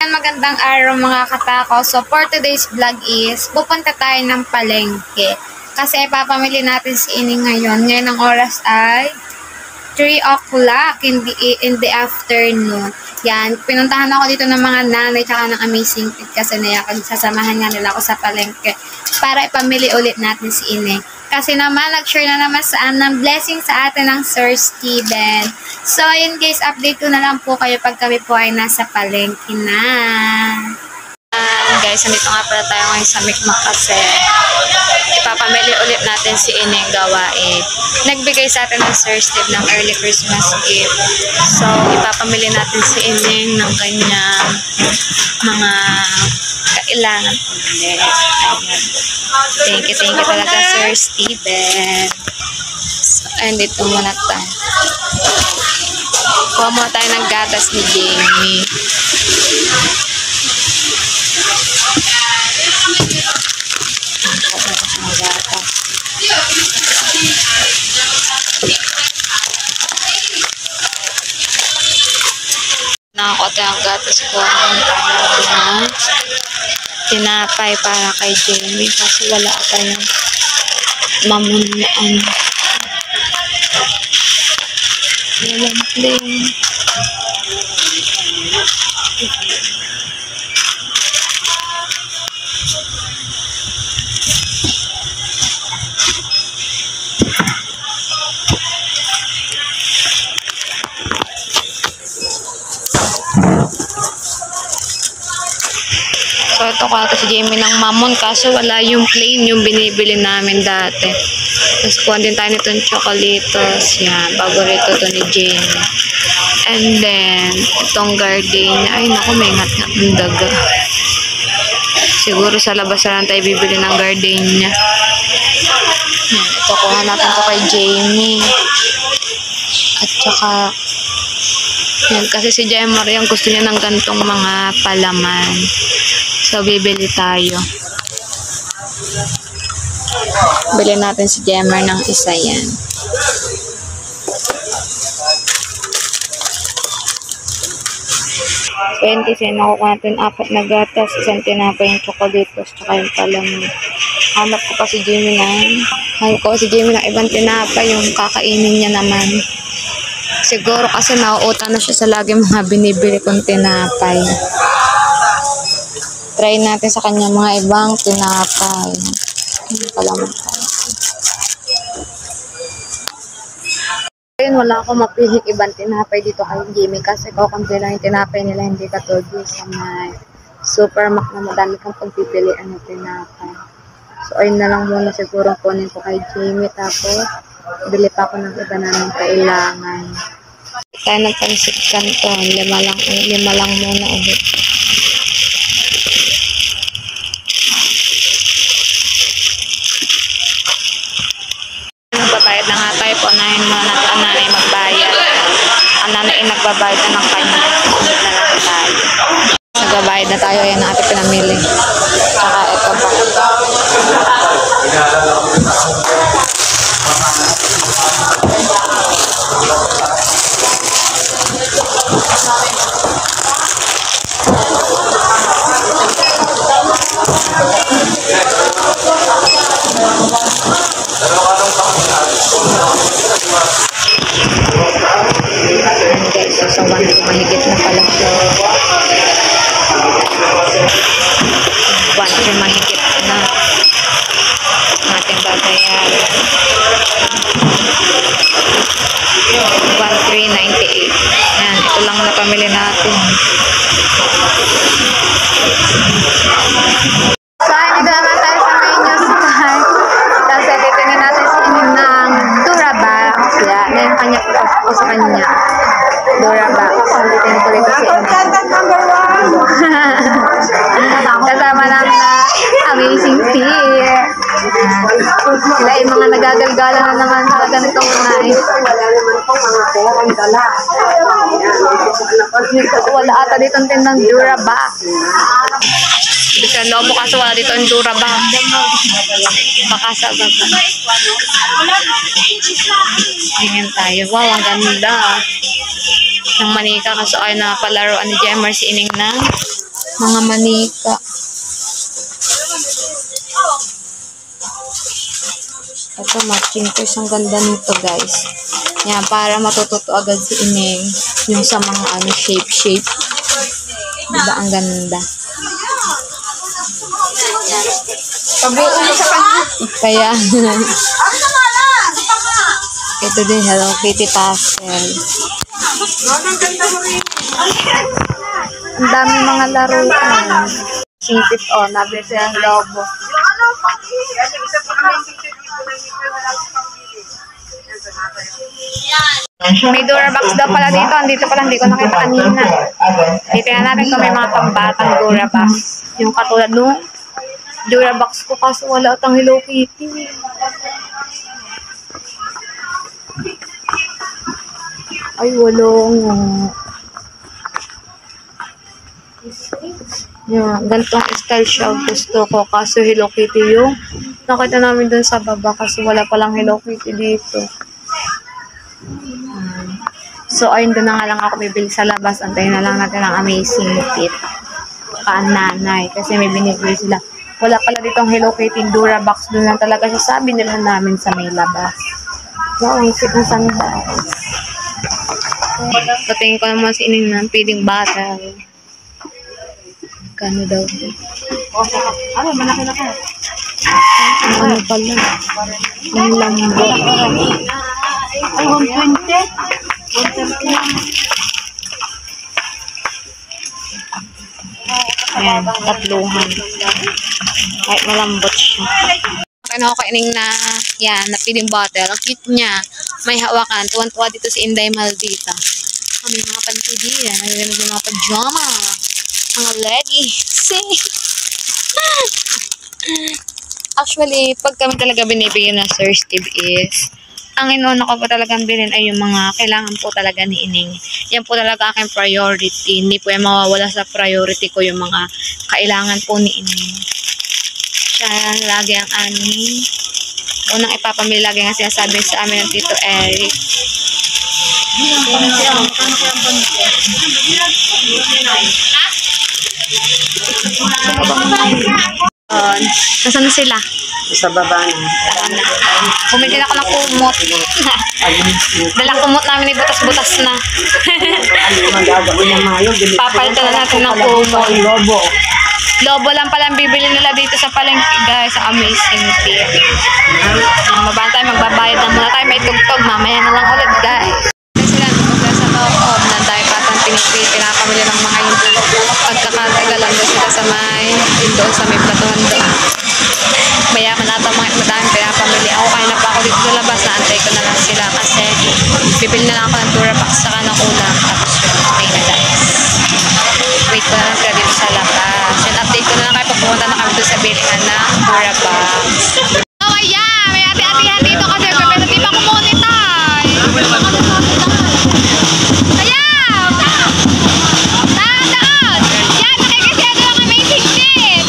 Ayan, magandang araw mga katako. So, for today's vlog is, pupunta tayo ng palengke. Kasi ipapamili natin si Ining ngayon. Ngayon ang oras ay 3 o'clock in the afternoon. Yan, pinuntahan ako dito ng mga nanay tsaka ng Amazing Fit kasi sasamahan nga nila ako sa palengke para ipamili ulit natin si Ining. Kasi naman, nag-share na naman ng blessing sa atin ng Sir Steven. So, ayun guys, update ko na lang po kayo pag kami po ay nasa palengke na. Guys, nandito nga pala tayo ngayon sa Mikmak kasi ipapamili ulit natin si Ining gawain. Nagbigay sa atin ng Sir Steve ng early Christmas gift. So, ipapamili natin si Ining ng kanyang mga kailangan ulit. Ayan. Thank you talaga Sir Steven. So, ayun, dito muna tayo. Kuha muna tayo ng gatas ni Jamie. Nakakuha tayo ang gatas ko ng tinapay para kay Jamie kasi wala tayong mamunaan. Walang plain. So, ito ka si Jamie ng mamon kaso wala yung plain yung binibili namin dati. Tapos kuha din tayo nitong chocolates. Yan, paborito to ni Jamie. And then, itong gardenia. Ay, naku, may ngat-ngat ng daga. Siguro sa labas na lang tayo bibili ng gardenia. Yan, ito kuha natin to kay Jamie. At saka, yan, kasi si Jemar yung gusto niya ng gantong mga palaman. So, bibili tayo. Bili natin si Jemar ng isa yan. So, yun kasi nakuha natin 4 na gatas, isang tinapay yung chocolates, tsaka yung palaman. Hanap ko pa si Jamie ng ibang tinapay, yung kakainin niya naman. Siguro kasi nauuta na siya sa lagi mga binibili kong tinapay. Try natin sa kanya mga ibang tinapay. Palaman tayo. Ayun, wala akong mapiling ibang tinapay dito kay Jamie kasi kukunti lang yung tinapay nila, hindi katulad sa may Supermac na madami kang pagpipilian ng tinapay. So, ayun na lang muna siguro kunin ko kay Jamie tapos bili pa ako ng iba namin kailangan. Tayo ng pansit canton. 5 lang muna ulit. Magbabayad na nga tayo po. Unahin muna natin ang nanay magbayad. Ang nanay nagbabayad na ng kanya. Sunod na lang tayo. Nagbabayad na tayo. Ayan na ating pinamili. Saka ito pa. So, sa 1 mahigit na pala. 1 mahigit na ating babayaran. 1,398. Yan, ito lang na pamili natin. So, dito naman tayo sa may news card. Kasi titingin natin si Ining ng Durabox. Yan, na yung kanya ko sa kanya. Durabox. Titingin ko dito si Ining. Kasama lang na Amazing Fear. Sila yung mga nagagalgala na naman sa ganitong night. Wala ata dito ang tindang Durabox. Bisa lobo kaso wala dito ang Durabox. Baka sa baba. Tingin tayo. Wow, ang ganda. Ng manika kaso ay napalaroan ni Jemar si Ining ng Mga manika. Ito, matching ko. Ang ganda nito, guys. Yan, para matututo agad si Ineng. Yung sa mga ano, shape. Diba, ang ganda. Pabuo mo sa kanya. Kaya, ito din, Hello Kitty pastel. Ang dami mga laruan. Singkit, nabili siya ang lobo. May Durabox daw pala dito. Andito pala, hindi ko nakita kanina. Titingnan natin kung may mga pambatang Durabox. Yung katulad nung Durabox ko kaso wala atang Hello Kitty. Ay, walong. Yan, ganitong style siya gusto ko. Kaso Hello Kitty yung nakita namin dun sa baba kasi wala palang Hello Kitty dito. So, ayun, doon na nga lang ako bibili sa labas. Antayin na lang natin ang Amazing Fit. Nanay. Kasi may binibili sila. Wala pala ditong Hello Kitty Durabox. Doon lang talaga siya sabi nila namin sa may labas. Wow, ang sit na sandals. Patingin ko naman si Ining ng feeding bottle. Kano daw ito? Ano, malaki na ka. Ano pala? Ang lambot. Ay, 120. Ayan, tatluhan. Kahit malambot siya. Ano ako Ining na, yan, na feeding bottle. Ang cute niya. May hawakan. Tuwan-tuwa dito si Inday Maldita. May mga panty diyan. May mga pajama. Mga leggings. Actually, pag kami talaga binibigyan na Sir Steve is, ang inuuna ko po talagang bilhin ay yung mga kailangan po talaga ni Ining. Yan po talaga aking priority. Hindi po yung mawawala sa priority ko yung mga kailangan po ni Ining. Siya lagi ang aming unang ipapamili lagi nga sinasabi sa amin ng Tito Eric. Nasaan na sila? Sa baba na. Bumili ako ng kumot. Dalang kumot namin ay butas-butas na. Papalitan na natin ng kumot. Lobo lang pala ang bibili nila dito sa palengke, guys, sa Amazing Fit. Mababa tayo, magbabayad na muna tayo. May tugtog, mamaya na lang ulit, guys. Sila sa loob na tayo patang pinapamili ng mga yun. Pagkakataga lang doon sila sa doon sa may platuhan doon. Mayaman ata mga madaming pinapamili. Ako kaya na pa ako dito sa labas, naantay ko na lang sila kasi bibili na lang ako ng Durabox saka ng ulam. Tapos yun, okay na guys. Wait ko na lang sila dito sa labas. Yun, update ko na lang kayo pag pumunta na kami doon sa bilingan na Durabox. Oh yeah! May ati-atihan dito kasi pero di ba kumonitay? Ayaw! Taon! Yan! Nakikisiyado ang Amazing Fit!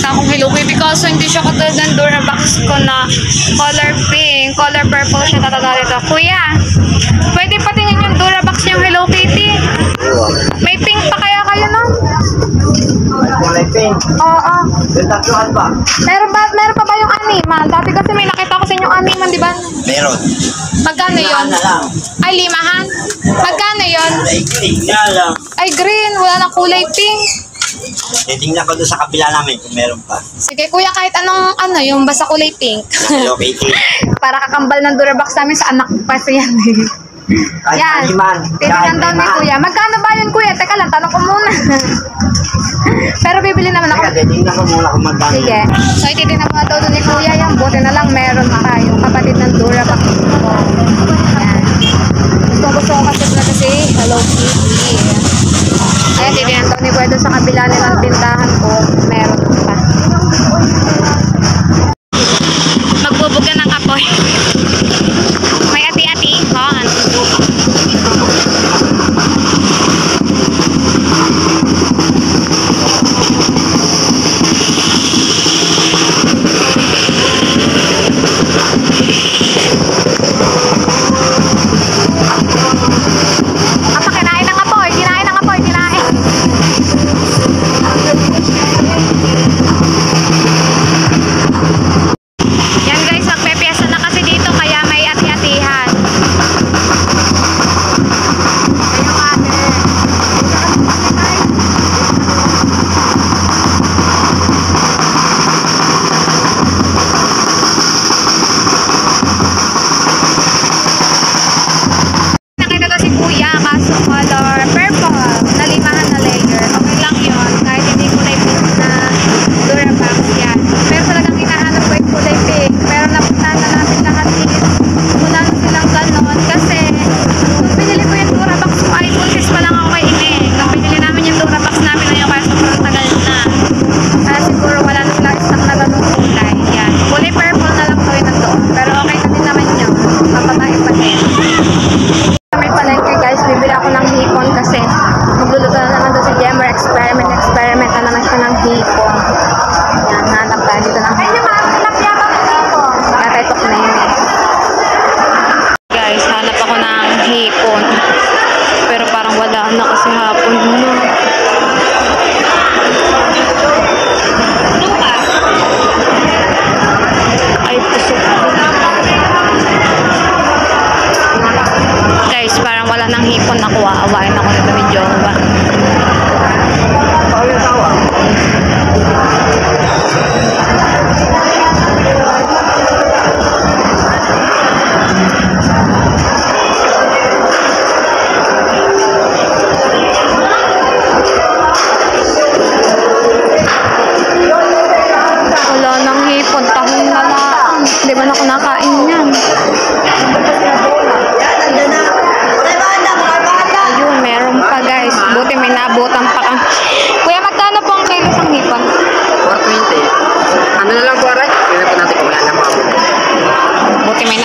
Akong Hello Kitty kaso hindi siya katulad ng Durabox ko na color pink, color purple siya tatala dito. Kuya, pwede patingin yung Durabox yung Hello Kitty? May pink pa kaya kayo nun? May pink. Oo. Tatluhan ba? Meron pa ba yung animal? Dati kasi may nakita ko sa inyo animal, di ba? Meron. Magkano yun? Ay, limahan? Magkano yun? Ay, green na lang. Ay, green. Wala nang kulay pink. Titingnan ko doon sa kabila namin kung meron pa. Sige, kuya, kahit anong yung basta kulay pink. Hello Kitty. Para kakambal ng Durabox namin sa anak ko kasi yan eh. Yan. Titignan daw ni kuya. Magkano ba yun, kuya? Teka lang, tanong ko muna. Pero bibili naman ako. Titingnan ko muna kung magkano. Sige. So, ititignan mo na daw ni kuya yan. Buti na lang meron tayong kapatid ng Durabox. Yan. Gusto ko kasi talaga si Hello Kitty. Ayan, titignan daw ni kuya doon sa kabila nilang tindahan ko. Meron pa. Magbubuga ng kapoy. May ati-ati. Haan.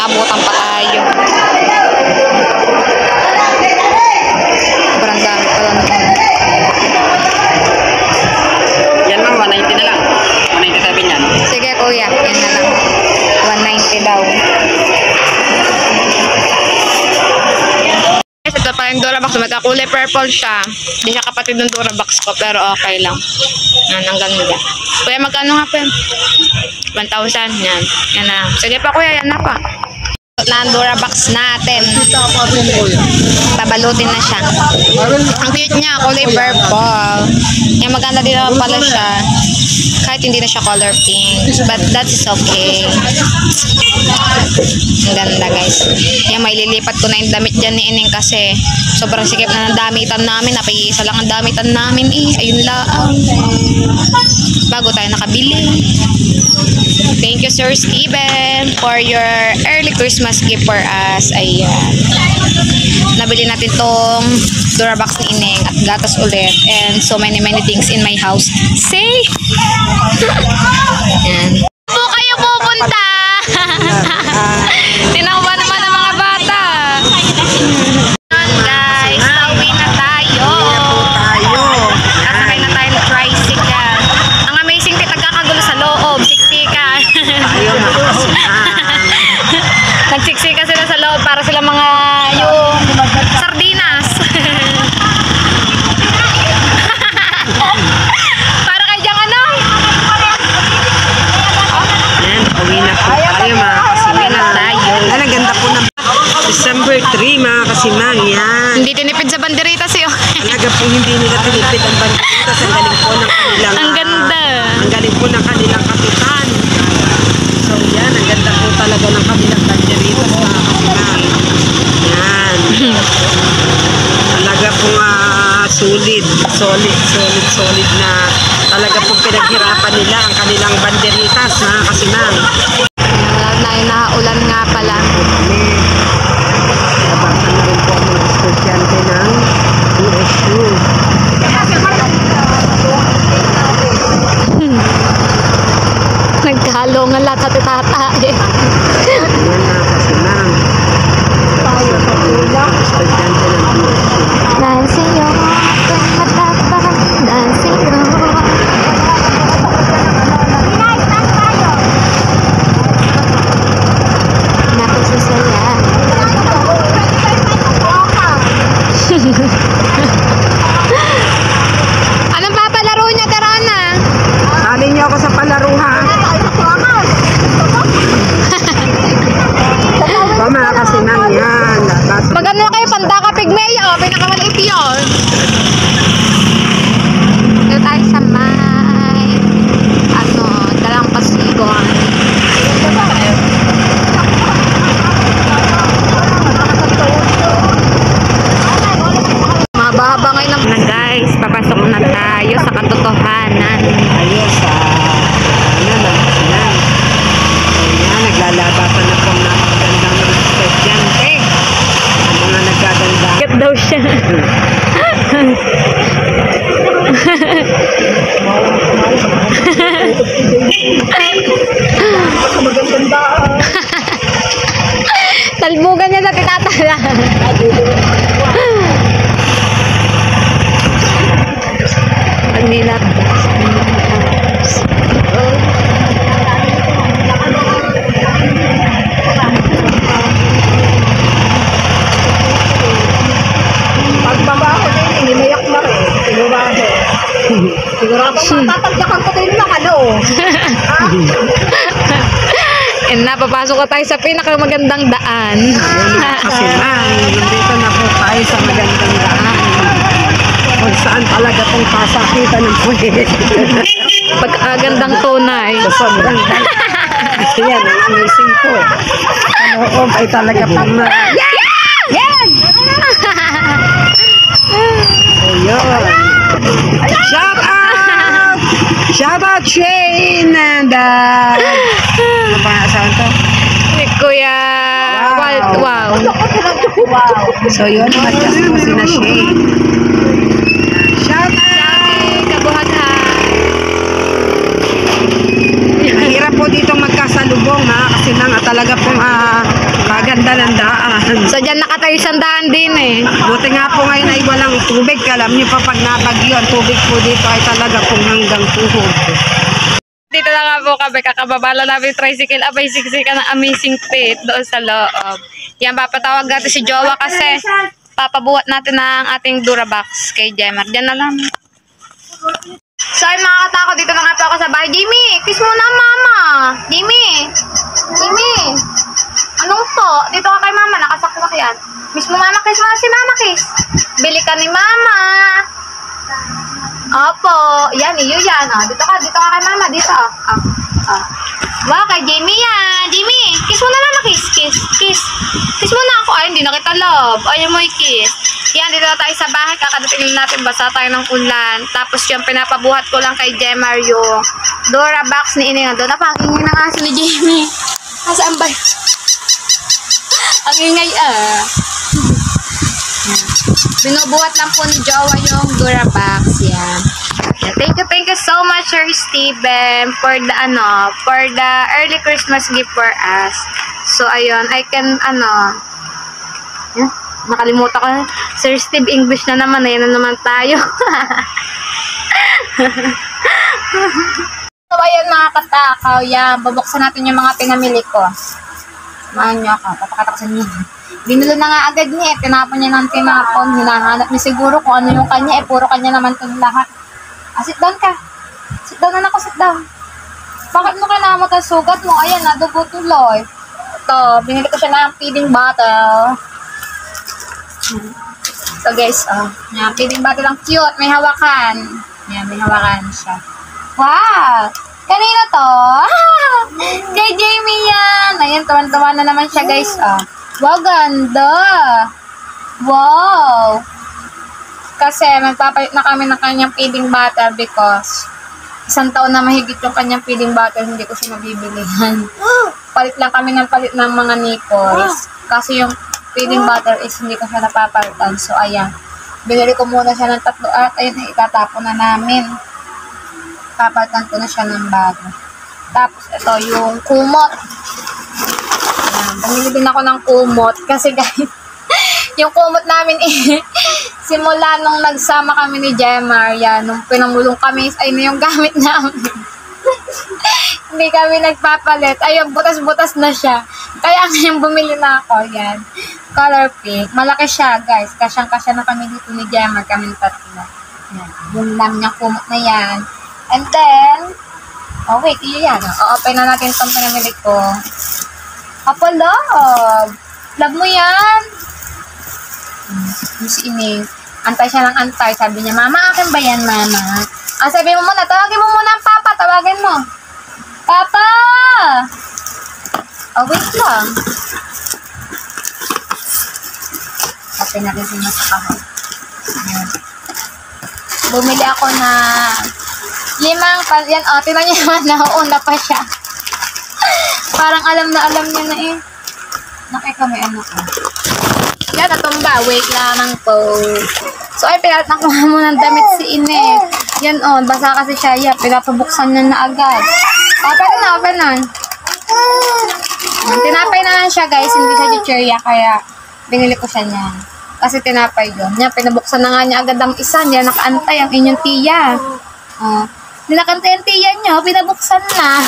Naabutan pa tayo. Sobrang dami pala noon. Yan ma'am, 190 na lang. 197 yan. Sige kuya, yan na lang. 190 daw. Ito pa yung Durabox. Magkakulay purple siya. Hindi siya kapatid ng Durabox ko, pero okay lang. Yan, ang ganda. Kuya, magkano nga po yan? 1,000. Yan. Yan na. Sige pa kuya, yan na pa. Na ang Durabox natin. Babalutin na siya. Ang cute niya, kulay purple. Yan, maganda din naman pala siya. Kahit hindi na siya color pink. But that is okay. Ang ganda guys. Yan, may lilipat ko na yung damit dyan ni Ining kasi sobrang sikip na ng damitan namin. Napag-iisa lang ang damitan namin eh. Ayun lang. Bago tayo nakabili. Thank you Sir Steven for your early Christmas gift for us. Ayan. Nabili natin tong Durabox ni Ining at gatas ulit and so many things in my house. Say! Ayan. Po kayo pupunta! Tinangba naman ang mga bata. Ayan guys, pauwi na tayo. Kasakay na tayo ng tricycle. Ang amazing tita, nagkakagulo sa loob. Siksikan. Nagsiksika sila sa loob para sila mga yung sardinas. Para kay Jang ano? Yan, pauwi na po tayo mga kasimang. Tayo. Yan, ang ganda po na December 3 mga kasimang. Yan. Hindi tinipid sa banderitas yun. Talaga po hindi nila tinipid ang banderitas. Ang galing po ng kanilang... Ang ganda. Ang galing po ng kanilang katutan. So yan, ang ganda po talaga ng kanilang banderitas mga kasimang. Yan. Talaga po solid na talaga po pinaghirapan nila ang kanilang banderitas mga kasimang. Wala na yun, nakaulan nga pala. Nabasan na rin po ang mga estudyante ng USU. Nagkahalongan lahat sa titata eh. Yan mga kasimang. Estudyante ng USU. Dancing yo, matapa, dancing yo. Nakusasaya. Anong papalaro niya, Karana? Sali niyo ako sa palaruhan. Ito mga kasimang yan. Maganda kayo, Pandaka Pigmeya, o, pinakamaliit yun. Dito tayo sa may, Dalang Pasigon. Mahaba-haba ngayon ng... Na guys, papasok na tayo sa katotohanan. Ayos sa mga kasimang. Ayan, naglalabasan na po ang napakagandang mga estudyante. Ang mga nagaganda. Bakit daw siya? Talbugan niya sa titatala. Pag nilap. Pagbabaho din, inimayak na rin. Sigurado. Sigurado matatagdakan ko din lang, ano? And napapasok ka tayo sa pinakamagandang daan. Kasi nandito na po tayo sa magandang daan. Kung saan talaga pong pasakitan ng puwet. Pagkagandang tunay. Sa sobrang ganda. Kasi yan, ang amazing po. Sa loob ay talaga pong na... Yan! Ayun. Shout out! Shout out Shane! And ano pa nga saan to? Si Kuya Walt. Wow. So yun, mag-cast po si na Shane. Shout out! Kabuhaghan. Mahirap po dito magkasalubong ha, kasi nang talaga pong ganda ng daan. So, dyan nakatayo sandaan din eh. Buti nga po ngayon ay walang tubig. Alam niyo pa pag nabagyo, ang tubig po dito ay talaga kung hanggang tuhod. Dito na nga po kami, kakababala namin tricycle. Abay, siksika ng amazing pit doon sa loob. Yan, papatawag natin si Jowa kasi papabuhat natin ng ating Durabox kay Jemar. Diyan na lang. So, ay mga katako, dito na nga po ako sa bahay. Jimmy, kiss mo na mama. Jimmy. Jimmy. Anong to? Dito ka kay mama, nakasaksak yan. Miss mo mama, kiss mo na si mama, kiss. Bili ka ni mama. Opo. Yan, iyo yan. Oh. Dito ka kay mama, dito. Wow, kay Jimmy yan. Jimmy, kiss mo na mama, kiss, kiss, kiss. Kiss mo na ako. Ay, hindi na kita love. Ayaw mo i-kiss. Yan, dito tayo sa bahay. Kakadating natin, basa tayo ng ulan. Tapos yung pinapabuhat ko lang kay Jemar yung Durabox ni Ining. Doon na pangingin ng aso ni Jimmy. Nasaan ba? Ang ingay Binubuhat lang po ni Jowa yung Durabox. Yan. Thank you so much, Sir Steven, for the early Christmas gift for us. So, ayun, I can, nakalimutan ko. Sir Steve, English na naman. Ayan na naman tayo. So, ayun mga katakaw. Yan, babuksan natin yung mga pinamili ko. Samahan niyo ako. Papakatakusan niyo. Binulo na nga agad niya. Tinapon niya ng tinapon. Hinahanap niya siguro kung ano yung kanya. Puro kanya naman itong lahat. Sit down ka. Sit down na ako, sit down. Bakit mo kailangan ang sugat mo? Ayan, nadugo tuloy. Ito, binili ko siya ng feeding bottle. So guys, yan, feeding bottle lang cute. May hawakan. Yan, may hawakan siya. Wow! Kanina to? Kay Jamie yan. Ayan, tuwan-tuwan na naman siya guys. Wow, ganda. Wow! Kasi magpapalit na kami ng kanyang feeding bottle because isang taon na mahigit yung kanyang feeding bottle, hindi ko siya nabibilihan. Palit lang kami ng palit ng mga nipples. Kasi yung feeding bottle is hindi ko siya napapalitan. So, ayan. Binili ko muna siya ng 3 at ayun, itatapon na namin. Papalitan ko na siya ng bago. Tapos, ito yung kumot. Ayan. Bumili din ako ng kumot. Kasi guys, yung kumot namin simula nung nagsama kami ni Jemar, yan, nung pinamulong kami, ay na yung gamit namin. Hindi kami nagpapalit. Ayun, butas-butas na siya. Kaya ngayon bumili na ako, yan. Color pink. Malaki siya, guys. Kasyang-kasya na kami dito ni Jemar, kami tatlo. Yan. Yung namin yung kumot na yan. And then, oh wait, yan. O-open na natin itong pinamili ko. Apo, love. Love mo yan? Miss Ining. Antay siya ng antay. Sabi niya, mama, akin ba yan, mama? Sabi mo muna, tawagin mo muna ang papa. Tawagin mo. Papa! Oh, wait lang. Open natin si Masakahoy. Bumili ako na 5 yan, tinan niya naman, nauuna pa siya. Parang alam niya na eh. May ano ko. Yan, natumba. Wait lamang po. So, ay, pinalit na kuha mo ng damit si Ine. Yan, basa kasi siya. Yan, pinapabuksan niya na agad. Open na. Tinapay naman siya, guys. Hindi siya chichirya, kaya binili ko siya niyan. Kasi tinapay yun. Yan, pinabuksan na nga niya agad ang isa. Yan, nakaantay ang inyong tiya. Nilakantay ang tiya niyo. Pinabuksan na.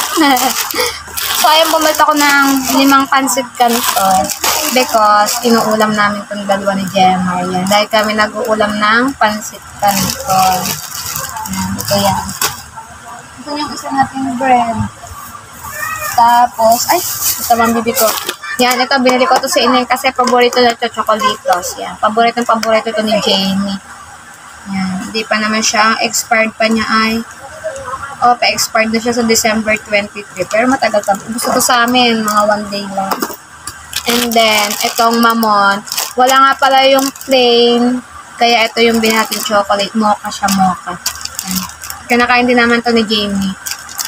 So, ayun, bumalik ako ng 5 pancit canton because inuulam namin itong dalawa ni Jemar. Yan. Dahil kami nag-uulam ng pancit canton. Ito yan. Ito yung isa nating bread. Tapos, ito bang bibi ko. Yan, ito, binili ko ito sa Ineng kasi paborito na ito, chocolitos. Yan, paborito ito ni Jamie. Yan, hindi pa naman siya, expired pa niya ay. Pa-expired na siya sa December 23. Pero matagal pa. Gusto ko sa amin, mga 1 day lang. And then, itong mamon. Wala nga pala yung plain. Kaya ito yung binating chocolate. Mocha siya, mocha. Yan. Kinakain din naman to ni Jamie.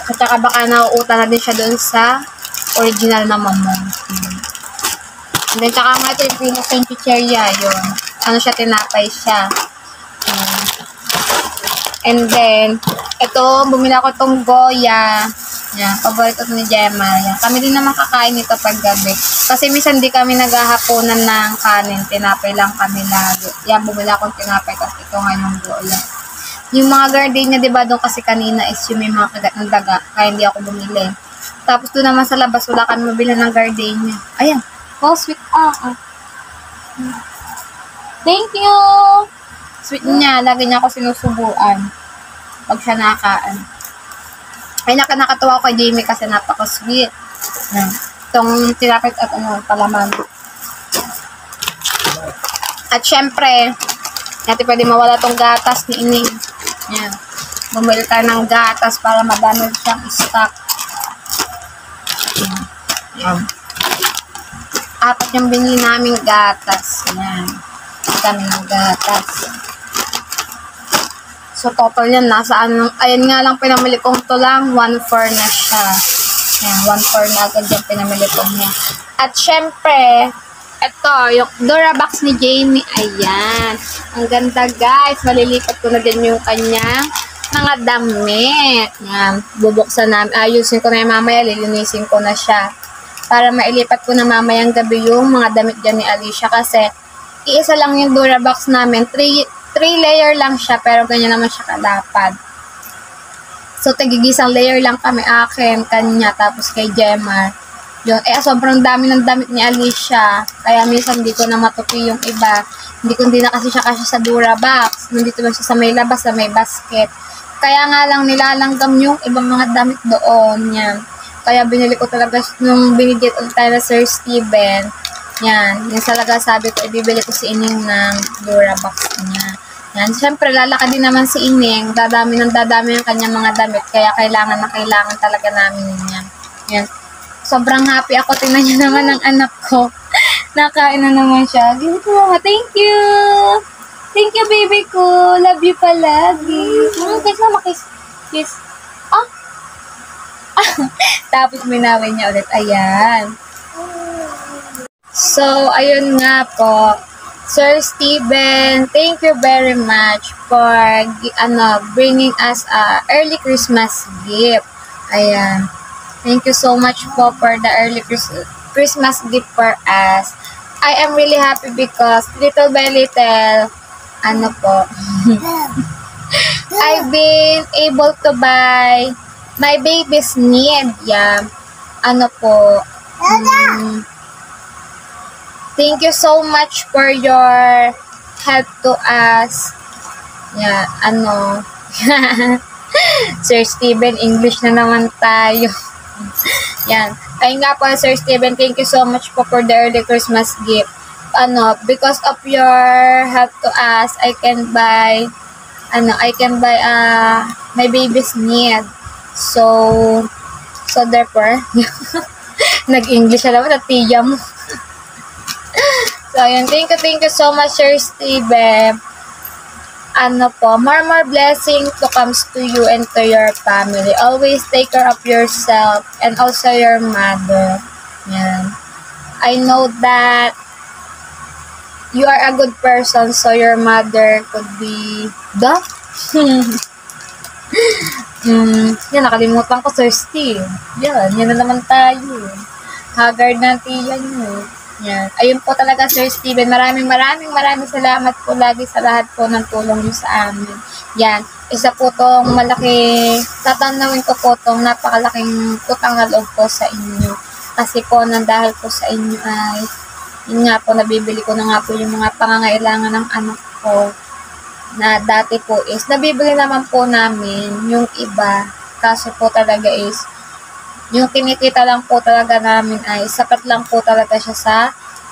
At saka baka nauuta na din siya doon sa original na mamon. And then, saka nga ito yung pinakang chicheria. Yun. Ano siya, tinapay siya. And then, ito, bumili ako itong Goya. Yan, paborito ni Gemma. Yan. Kami din naman kakain nito pag gabi. Kasi minsan di kami naghahaponan ng kanin. Tinapay lang kami lagi. Yan, bumila akong tinapay kasi ito ngayong buo. Yung mga gardenia, di ba, doon kasi kanina is yung may mga kagat ng daga. Kaya hindi ako bumili. Tapos doon naman sa labas, wala kami mabili ng gardenia. Ayan. Oh, sweet. Thank you! Sweet niya. Lagi niya ako sinusubuan. Pag siya nakakaan. Ay, nakatawa ko kay Jamie kasi napaka-sweet. Yan. Itong tilapit at palaman. At syempre, natin pwede mawala tong gatas ni Ining. Yan. Bumili tayo ng gatas para madami siyang stock. Yan. Apat yung binili naming gatas. Yan. Dami ng gatas. So, total yan. Nasa ano, ayan nga lang pinamili kong to lang. 1/4 na siya. Yan, 1/4 na agad yung pinamili ko niya. At syempre, ito, yung Durabox ni Jamie. Ayan. Ang ganda, guys. Malilipat ko na din yung kanyang mga damit. Yan. Bubuksan namin. Ayusin ko na yung mamaya. Lilinisin ko na siya. Para mailipat ko na mamayang gabi yung mga damit dyan ni Alicia. Kasi, iisa lang yung Durabox namin. 3 layer lang siya, pero ganyan naman siya kalapad. So, tagigisang layer lang kami, akin, kanya, tapos kay Gemma. Yun. Sobrang dami ng damit ni Alicia. Kaya minsan hindi ko na matupi yung iba. Hindi na kasi siya sa Durabox. Nandito lang siya sa may labas, sa may basket. Kaya nga lang nilalanggam yung ibang mga damit doon. Yan. Kaya binili ko talaga nung binigit tayo na Sir Steven. Yan. Yung talaga sabi ko, ibibili ko si Ining ng Durabox niya. Yan. Siyempre, lalakad din naman si Ining. Dadami ang kanyang mga damit. Kaya kailangan talaga namin yan. Yan. Sobrang happy ako. Tingnan niyo naman ang anak ko. Nakain na naman siya. Give it to mama. Thank you! Thank you, baby ko. Love you palagi. Kiss mama, kiss. Kiss. Ah! Tapos minawin niya ulit. Ayan. So, ayun nga po. Sir Steven, thank you very much for bringing us a early Christmas gift. Ayan. Thank you so much po for the early Christmas gift for us. I am really happy because little by little, I've been able to buy my baby's need. Yeah. Thank you so much for your help to us. Yeah, Sir Steven, English na naman tayo. Yan. Ayun nga po, Sir Steven, thank you so much po for the early Christmas gift. Because of your help to us, I can buy my baby's need. So therefore, nag-English na naman at tiya mo. So, ayun. Thank you so much, Sir Steven. More blessing to comes to you and to your family. Always take care of yourself and also your mother. Yan. I know that you are a good person, so your mother could be yan, nakalimutan ko, Sir Steve. Yan na naman tayo. Haggard na tiyan mo. Yan. Ayun po talaga, Sir Steven. Maraming salamat po lagi sa lahat po ng tulong niyo sa amin. Yan. Isa po tong malaki, tatanawin ko po tong napakalaking utang na loob po sa inyo. Kasi po, dahil po sa inyo ay, yun nga po, nabibili ko na nga po yung mga pangangailangan ng anak ko na dati po is, nabibili naman po namin yung iba. Kaso po talaga is, yung kinikita lang po talaga namin ay sapat lang po talaga siya sa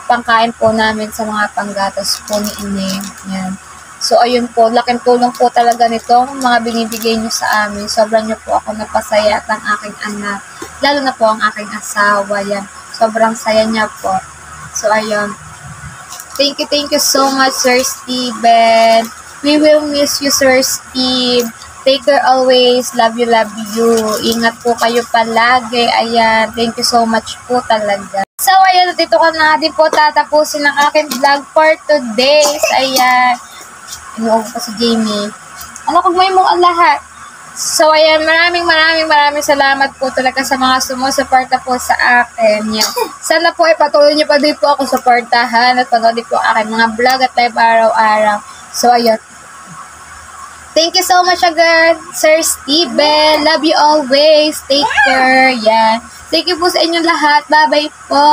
pangkain po namin sa mga panggatas po ni Ining. Yan. So, ayun po, laking tulong po talaga nitong mga binibigay niyo sa amin. Sobrang niyo po ako napasaya at ang aking anak. Lalo na po ang aking asawa. Yan. Sobrang saya niya po. So, ayun. Thank you so much, Sir Steven. We will miss you, Sir Steve. Take care always. Love you. Ingat po kayo palagi. Ayan. Thank you so much po talaga. So, ayan. Dito ko na din po tatapusin ang aking vlog for today. Ayan. Inuubo ko si Jamie. Kung may mo ang lahat. So, ayan, maraming salamat po talaga sa mga sumusuporta po sa akin. Yan. Sana po ay patuloy niyo pa din po ako suportahan at panoodin po aking mga vlog at live araw-araw. So, ayun. Thank you so much again, Sir Steven. Love you always. Take care. Yan. Thank you po sa inyong lahat. Bye-bye po.